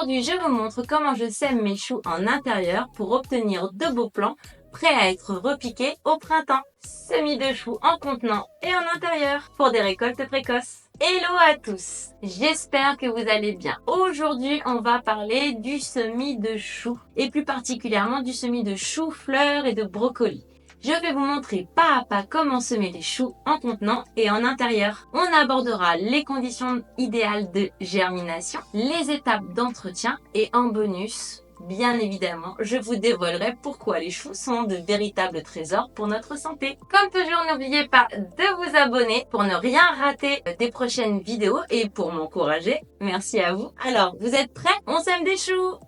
Aujourd'hui, je vous montre comment je sème mes choux en intérieur pour obtenir de beaux plants prêts à être repiqués au printemps. Semis de choux en contenant et en intérieur pour des récoltes précoces. Hello à tous, j'espère que vous allez bien. Aujourd'hui, on va parler du semis de choux et plus particulièrement du semis de choux-fleurs et de brocolis. Je vais vous montrer pas à pas comment semer les choux en contenant et en intérieur. On abordera les conditions idéales de germination, les étapes d'entretien et en bonus, bien évidemment, je vous dévoilerai pourquoi les choux sont de véritables trésors pour notre santé. Comme toujours, n'oubliez pas de vous abonner pour ne rien rater des prochaines vidéos et pour m'encourager. Merci à vous. Alors, vous êtes prêts? On sème des choux!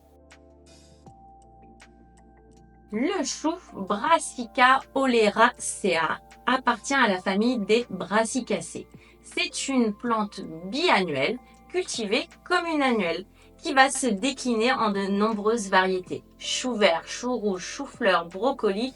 Le chou Brassica oleracea appartient à la famille des Brassicacées. C'est une plante biannuelle cultivée comme une annuelle qui va se décliner en de nombreuses variétés. Chou vert, chou rouge, chou-fleur, brocoli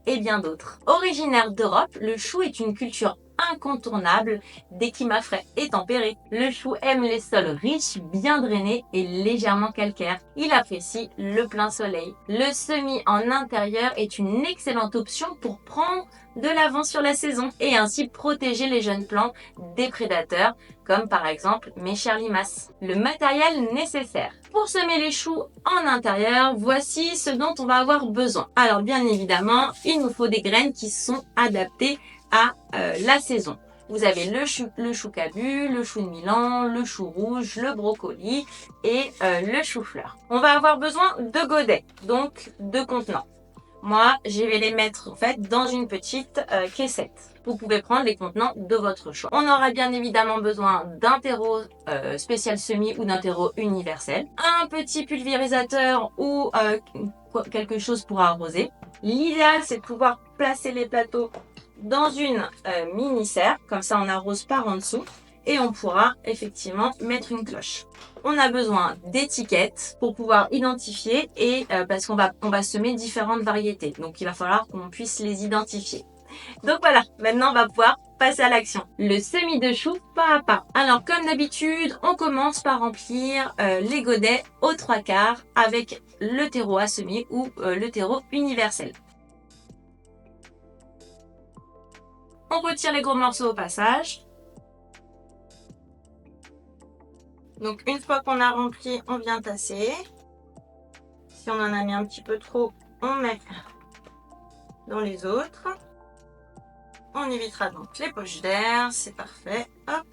et bien d'autres. Originaire d'Europe, le chou est une culture incontournable des climats frais et tempérés. Le chou aime les sols riches, bien drainés et légèrement calcaires. Il apprécie le plein soleil. Le semis en intérieur est une excellente option pour prendre de l'avance sur la saison et ainsi protéger les jeunes plants des prédateurs comme par exemple mes chères limaces. Le matériel nécessaire. Pour semer les choux en intérieur, voici ce dont on va avoir besoin. Alors bien évidemment, il nous faut des graines qui sont adaptées à la saison. Vous avez le chou cabu, le chou de Milan, le chou rouge, le brocoli et le chou-fleur. On va avoir besoin de godets, donc de contenants. Moi, je vais les mettre en fait dans une petite caissette. Vous pouvez prendre les contenants de votre choix. On aura bien évidemment besoin d'un terreau spécial semis ou d'un terreau universel, un petit pulvérisateur ou quelque chose pour arroser. L'idéal, c'est de pouvoir placer les plateaux dans une mini-serre, comme ça on arrose par en dessous et on pourra effectivement mettre une cloche. On a besoin d'étiquettes pour pouvoir identifier et parce qu'on va semer différentes variétés, donc il va falloir qu'on puisse les identifier. Donc voilà, maintenant on va pouvoir passer à l'action. Le semis de choux pas à pas. Alors comme d'habitude, on commence par remplir les godets aux 3/4 avec le terreau à semis ou le terreau universel. On retire les gros morceaux au passage. Donc une fois qu'on a rempli, on vient tasser. Si on en a mis un petit peu trop, on met dans les autres. On évitera donc les poches d'air, c'est parfait. Hop.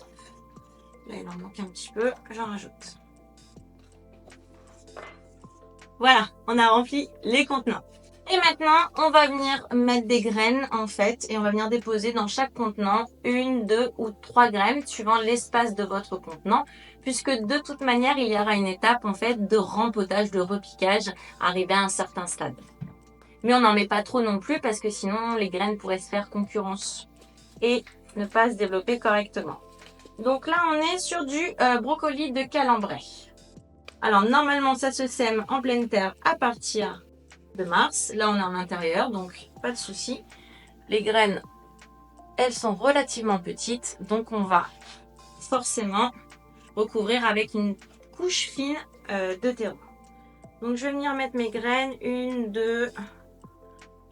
Là il en manque un petit peu, j'en rajoute. Voilà, on a rempli les contenants. Et maintenant, on va venir mettre des graines en fait et on va venir déposer dans chaque contenant 1, 2 ou 3 graines suivant l'espace de votre contenant puisque de toute manière, il y aura une étape en fait de rempotage, de repiquage arrivé à un certain stade. Mais on n'en met pas trop non plus parce que sinon les graines pourraient se faire concurrence et ne pas se développer correctement. Donc là, on est sur du brocoli de Cambrai. Alors normalement, ça se sème en pleine terre à partir de mars. Là, on est en intérieur, donc pas de souci. Les graines, elles sont relativement petites, donc on va forcément recouvrir avec une couche fine de terreau. Donc je vais venir mettre mes graines, 1, 2,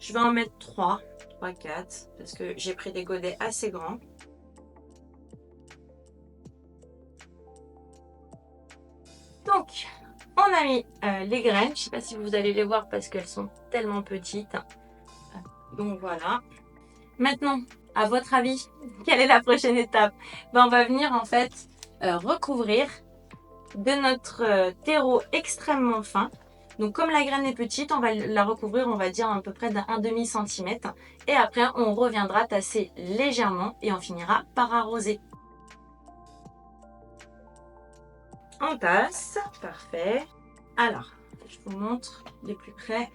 je vais en mettre 3, 4, parce que j'ai pris des godets assez grands. Donc, on a mis les graines, je ne sais pas si vous allez les voir parce qu'elles sont tellement petites. Donc voilà. Maintenant, à votre avis, quelle est la prochaine étape? On va venir en fait recouvrir de notre terreau extrêmement fin. Donc comme la graine est petite, on va la recouvrir, on va dire à peu près d'un demi-centimètre. Et après, on reviendra tasser légèrement et on finira par arroser. On tasse, parfait. Alors, je vous montre de plus près.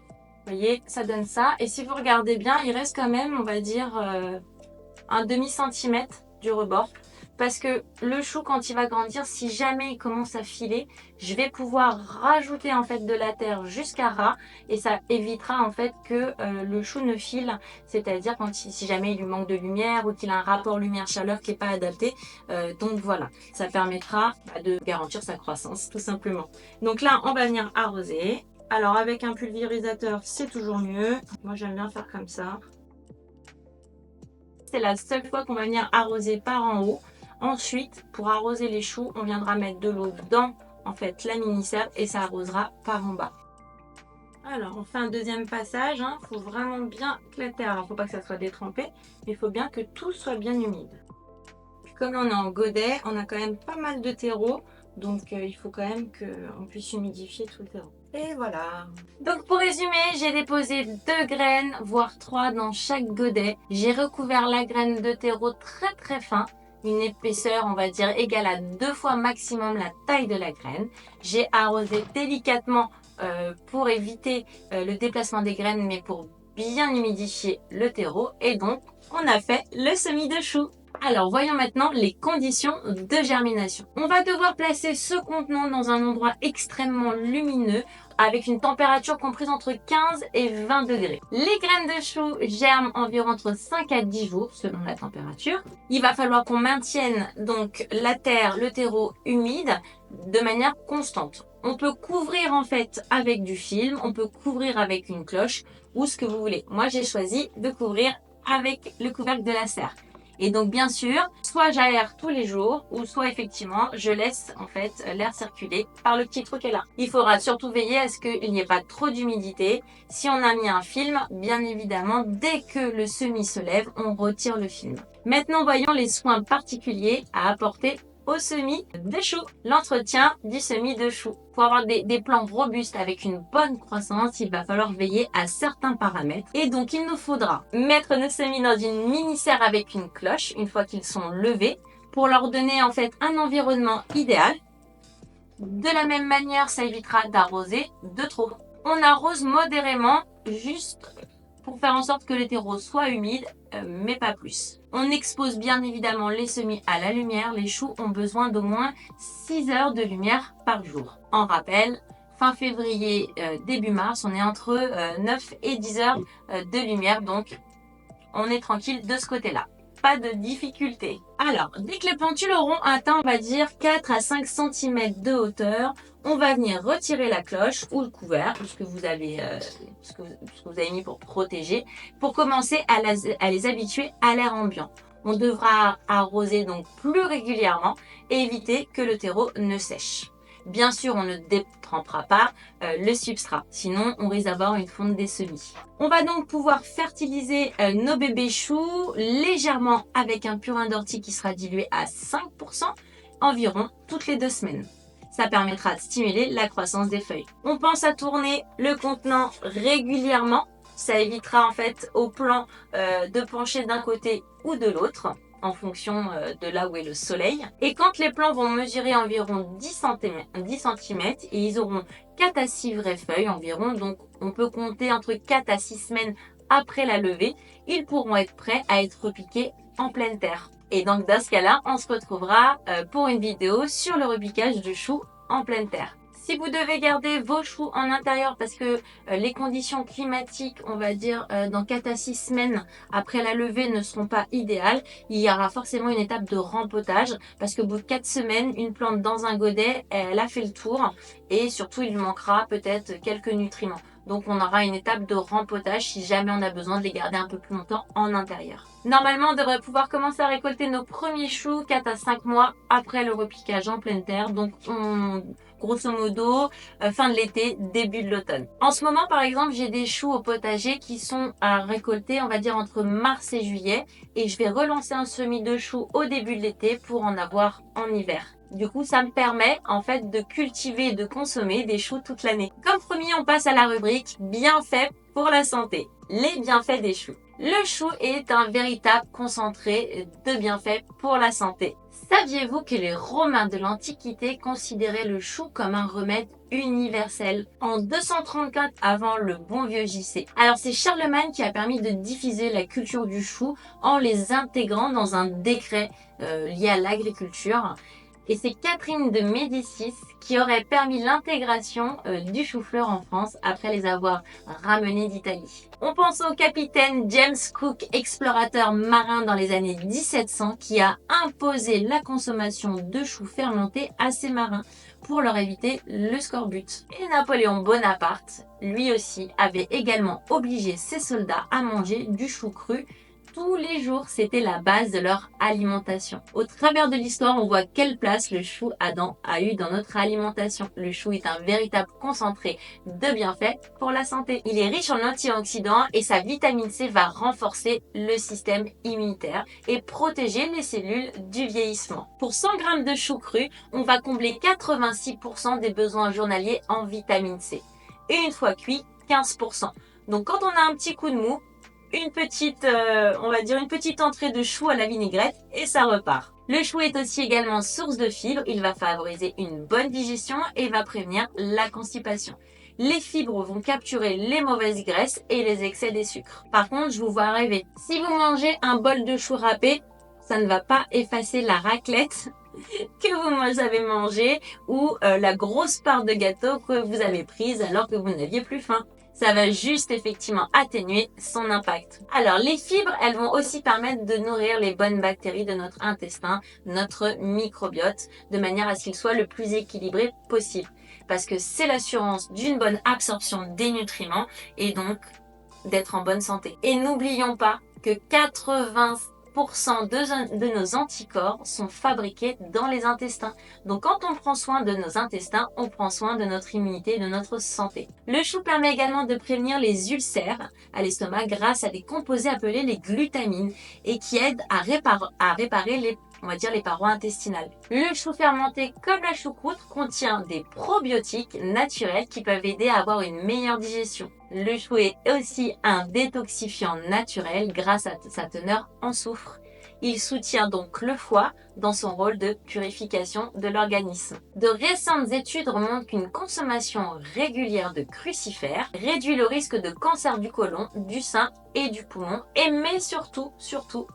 Vous voyez, ça donne ça. Et si vous regardez bien, il reste quand même, on va dire, un demi-centimètre du rebord. parce que le chou, quand il va grandir, si jamais il commence à filer, je vais pouvoir rajouter en fait de la terre jusqu'à ras et ça évitera en fait que le chou ne file, c'est-à-dire si jamais il lui manque de lumière ou qu'il a un rapport lumière-chaleur qui n'est pas adapté. Donc voilà, ça permettra de garantir sa croissance tout simplement. Donc là, on va venir arroser. Alors avec un pulvérisateur, c'est toujours mieux. Moi, j'aime bien faire comme ça. C'est la seule fois qu'on va venir arroser par en haut. Ensuite, pour arroser les choux, on viendra mettre de l'eau dans en fait la mini-serre et ça arrosera par en bas. Alors, on fait un deuxième passage. Faut vraiment bien que la terre, alors faut pas que ça soit détrempé, mais il faut bien que tout soit bien humide. Puis comme on est en godet, on a quand même pas mal de terreau, donc il faut quand même qu'on puisse humidifier tout le terreau. Et voilà. Donc pour résumer, j'ai déposé 2 graines, voire 3 dans chaque godet. J'ai recouvert la graine de terreau très fin, une épaisseur on va dire égale à 2 fois maximum la taille de la graine. J'ai arrosé délicatement pour éviter le déplacement des graines, mais pour bien humidifier le terreau. Et donc on a fait le semis de choux. Alors, voyons maintenant les conditions de germination. On va devoir placer ce contenant dans un endroit extrêmement lumineux avec une température comprise entre 15 et 20 degrés. Les graines de chou germent environ entre 5 à 10 jours selon la température. Il va falloir qu'on maintienne donc la terre, le terreau humide de manière constante. On peut couvrir en fait avec du film, on peut couvrir avec une cloche ou ce que vous voulez. Moi, j'ai choisi de couvrir avec le couvercle de la serre. Et donc bien sûr, soit j'aère tous les jours, ou soit effectivement je laisse en fait l'air circuler par le petit trou qu'elle a. Il faudra surtout veiller à ce qu'il n'y ait pas trop d'humidité. Si on a mis un film, bien évidemment, dès que le semis se lève, on retire le film. Maintenant, voyons les soins particuliers à apporter au semis de choux. L'entretien du semis de choux. Pour avoir des plants robustes avec une bonne croissance, il va falloir veiller à certains paramètres. Et donc, il nous faudra mettre nos semis dans une mini-serre avec une cloche, une fois qu'ils sont levés, pour leur donner en fait un environnement idéal. De la même manière, ça évitera d'arroser de trop. On arrose modérément, juste pour faire en sorte que le terreau soit humide, mais pas plus. On expose bien évidemment les semis à la lumière. Les choux ont besoin d'au moins 6 heures de lumière par jour. En rappel, fin février, début mars, on est entre 9 et 10 heures de lumière, donc on est tranquille de ce côté-là. Pas de difficulté. Alors, dès que les plantules auront atteint, on va dire 4 à 5 cm de hauteur, on va venir retirer la cloche ou le couvert, ce que vous avez mis pour protéger, pour commencer à les habituer à l'air ambiant. On devra arroser donc plus régulièrement et éviter que le terreau ne sèche. Bien sûr, on ne détrempera pas le substrat, sinon on risque d'avoir une fonte des semis. On va donc pouvoir fertiliser nos bébés choux légèrement avec un purin d'ortie qui sera dilué à 5% environ toutes les 2 semaines. Ça permettra de stimuler la croissance des feuilles. On pense à tourner le contenant régulièrement. Ça évitera en fait au plant de pencher d'un côté ou de l'autre en fonction de là où est le soleil. Et quand les plants vont mesurer environ 10 cm et ils auront 4 à 6 vraies feuilles environ, donc on peut compter entre 4 à 6 semaines après la levée, ils pourront être prêts à être repiqués en pleine terre. Et donc dans ce cas-là, on se retrouvera pour une vidéo sur le repiquage de choux en pleine terre. Si vous devez garder vos choux en intérieur parce que les conditions climatiques, on va dire dans 4 à 6 semaines après la levée ne seront pas idéales, il y aura forcément une étape de rempotage parce qu'au bout de 4 semaines, une plante dans un godet, elle a fait le tour et surtout il lui manquera peut-être quelques nutriments. Donc on aura une étape de rempotage si jamais on a besoin de les garder un peu plus longtemps en intérieur. Normalement, on devrait pouvoir commencer à récolter nos premiers choux 4 à 5 mois après le repiquage en pleine terre. Donc grosso modo, fin de l'été, début de l'automne. En ce moment, par exemple, j'ai des choux au potager qui sont à récolter, on va dire, entre mars et juillet. Et je vais relancer un semis de choux au début de l'été pour en avoir en hiver. Du coup, ça me permet en fait de cultiver et de consommer des choux toute l'année. Comme promis, on passe à la rubrique bienfaits pour la santé. Les bienfaits des choux. Le chou est un véritable concentré de bienfaits pour la santé. Saviez-vous que les Romains de l'Antiquité considéraient le chou comme un remède universel en 234 avant le bon vieux JC? Alors c'est Charlemagne qui a permis de diffuser la culture du chou en les intégrant dans un décret lié à l'agriculture. Et c'est Catherine de Médicis qui aurait permis l'intégration du chou-fleur en France après les avoir ramenés d'Italie. On pense au capitaine James Cook, explorateur marin dans les années 1700, qui a imposé la consommation de choux fermentés à ses marins pour leur éviter le scorbut. Et Napoléon Bonaparte, lui aussi, avait également obligé ses soldats à manger du chou cru tous les jours, c'était la base de leur alimentation. Au travers de l'histoire, on voit quelle place le chou a eu dans notre alimentation. Le chou est un véritable concentré de bienfaits pour la santé. Il est riche en antioxydants et sa vitamine C va renforcer le système immunitaire et protéger les cellules du vieillissement. Pour 100 g de chou cru, on va combler 86% des besoins journaliers en vitamine C. Et une fois cuit, 15%. Donc quand on a un petit coup de mou, une petite entrée de chou à la vinaigrette et ça repart. Le chou est aussi également source de fibres, il va favoriser une bonne digestion et va prévenir la constipation. Les fibres vont capturer les mauvaises graisses et les excès des sucres. Par contre, je vous vois rêver. Si vous mangez un bol de chou râpé, ça ne va pas effacer la raclette que vous avez mangée ou la grosse part de gâteau que vous avez prise alors que vous n'aviez plus faim. Ça va juste effectivement atténuer son impact. Alors les fibres, elles vont aussi permettre de nourrir les bonnes bactéries de notre intestin, notre microbiote, de manière à ce qu'il soit le plus équilibré possible. Parce que c'est l'assurance d'une bonne absorption des nutriments et donc d'être en bonne santé. Et n'oublions pas que 80% de nos anticorps sont fabriqués dans les intestins. Donc quand on prend soin de nos intestins, on prend soin de notre immunité et de notre santé. Le chou permet également de prévenir les ulcères à l'estomac grâce à des composés appelés les glutamines et qui aident à réparer les parois intestinales. Le chou fermenté, comme la choucroute, contient des probiotiques naturels qui peuvent aider à avoir une meilleure digestion. Le chou est aussi un détoxifiant naturel grâce à sa teneur en soufre. Il soutient donc le foie dans son rôle de purification de l'organisme. De récentes études remontent qu'une consommation régulière de crucifères réduit le risque de cancer du côlon, du sein et du poumon, mais surtout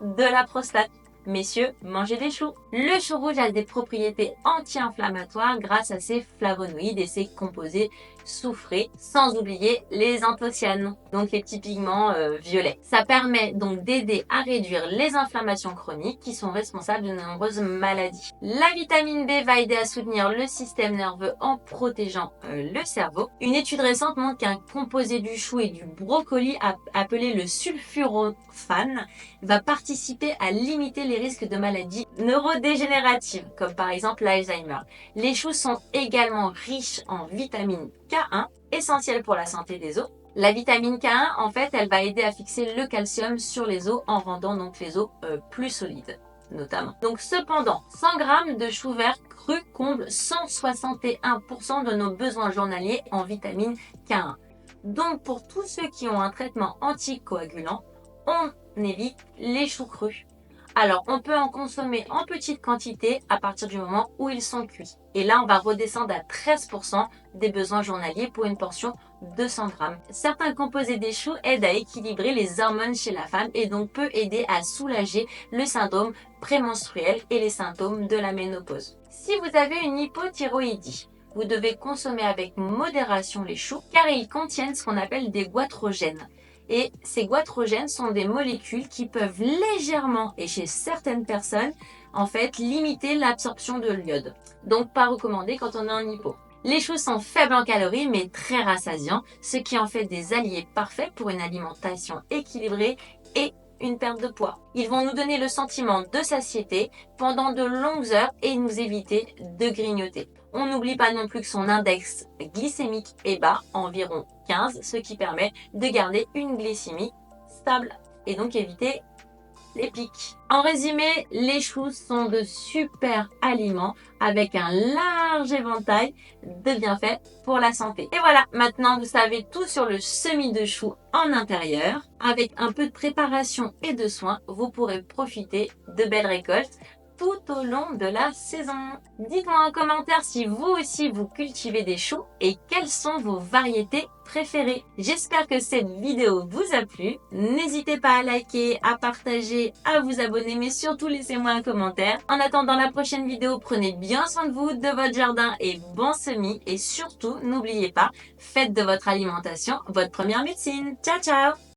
de la prostate. Messieurs, mangez des choux. Le chou rouge a des propriétés anti-inflammatoires grâce à ses flavonoïdes et ses composés soufrés, sans oublier les anthocyanes, donc les petits pigments violets. Ça permet donc d'aider à réduire les inflammations chroniques qui sont responsables de nombreuses maladies. La vitamine B va aider à soutenir le système nerveux en protégeant le cerveau. Une étude récente montre qu'un composé du chou et du brocoli appelé le sulforaphane va participer à limiter les risques de maladies neurodégénératives, comme par exemple l'Alzheimer. Les choux sont également riches en vitamine K1, essentielle pour la santé des os. La vitamine K1, en fait, elle va aider à fixer le calcium sur les os en rendant donc les os plus solides, notamment. Donc cependant, 100 g de chou vert cru comble 161% de nos besoins journaliers en vitamine K1. Donc pour tous ceux qui ont un traitement anticoagulant, on évite les choux crus. Alors, on peut en consommer en petite quantité à partir du moment où ils sont cuits. Et là, on va redescendre à 13% des besoins journaliers pour une portion de 100 g. Certains composés des choux aident à équilibrer les hormones chez la femme et donc peut aider à soulager le syndrome prémenstruel et les symptômes de la ménopause. Si vous avez une hypothyroïdie, vous devez consommer avec modération les choux car ils contiennent ce qu'on appelle des goitrogènes. Et ces goitrogènes sont des molécules qui peuvent légèrement, et chez certaines personnes, en fait, limiter l'absorption de l'iode. Donc, pas recommandé quand on est en hypo. Les choux sont faibles en calories, mais très rassasiants, ce qui en fait des alliés parfaits pour une alimentation équilibrée et une perte de poids. Ils vont nous donner le sentiment de satiété pendant de longues heures et nous éviter de grignoter. On n'oublie pas non plus que son index glycémique est bas, environ 15, ce qui permet de garder une glycémie stable et donc éviter les pics. En résumé, les choux sont de super aliments avec un large éventail de bienfaits pour la santé. Et voilà, maintenant vous savez tout sur le semis de choux en intérieur. Avec un peu de préparation et de soins, vous pourrez profiter de belles récoltes tout au long de la saison. Dites-moi en commentaire si vous aussi vous cultivez des choux et quelles sont vos variétés préférées. J'espère que cette vidéo vous a plu. N'hésitez pas à liker, à partager, à vous abonner, mais surtout laissez-moi un commentaire. En attendant la prochaine vidéo, prenez bien soin de vous, de votre jardin et bon semis. Et surtout, n'oubliez pas, faites de votre alimentation votre première médecine. Ciao, ciao!